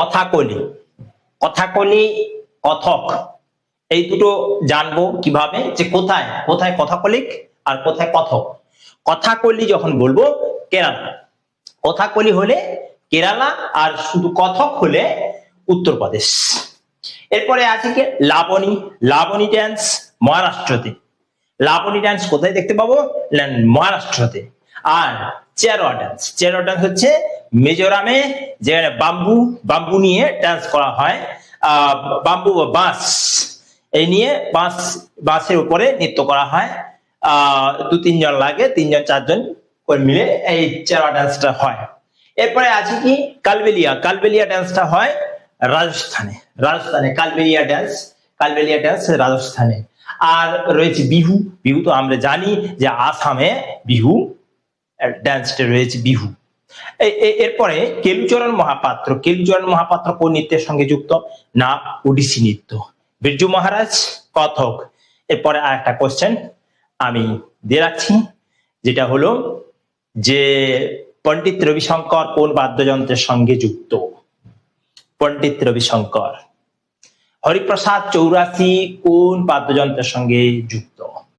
কথাকলি, কথাকলি, কথক, এই দুটো জানবো কিভাবে, যে কোথায় কোথায় কথাকলিক আর কোথায় কথক। কথাকলি যখন বলবো কেরালা, কথাকলি হলে কেরালা, আর শুধু কথক হলে উত্তরপ্রদেশ। এরপরে আছে কি লাবণী, লাবণী ড্যান্স মহারাষ্ট্রতে। লাবণী ড্যান্স কোথায় দেখতে পাবো? মহারাষ্ট্রতে। আর চেরোয়া ড্যান্স, চেরোয়া ড্যান্স হচ্ছে মিজোরামে, যেখানে বাম্বু বাম্বু নিয়ে ড্যান্স করা হয়। বাম্বু বা বাঁশ এই নিয়ে বাঁশের উপরে নৃত্য করা হয়। 2-3 জন লাগে, 3-4 জন করে মিলে এই চেরোয়া ড্যান্সটা হয়। এরপরে আছে কি কালবেলিয়া, কালবেলিয়া ড্যান্সটা হয় রাজস্থানে, রাজস্থানে কালবেলিয়া ড্যান্স, কালবেলিয়া ড্যান্স রাজস্থানে। আর রয়েছে বিহু, বিহু তো আমরা জানি যে আসামে বিহু ড্যান্সটা রয়েছে বিহু। এরপরে কেলুচরণ মহাপাত্র, কেলুচরণ মহাপাত্র কোন নৃত্যের সঙ্গে যুক্ত? না, ওডিসি নৃত্য। বিরজু মহারাজ কথক। এরপরে আর একটা কোশ্চেন আমি দিয়ে রাখছি, যেটা হলো যে পণ্ডিত রবিশঙ্কর কোন বাদ্যযন্ত্রের সঙ্গে যুক্ত? পণ্ডিত রবিশঙ্কর। হরিপ্রসাদ চৌরাসি কোন বাদ্যযন্ত্রের সঙ্গে যুক্ত?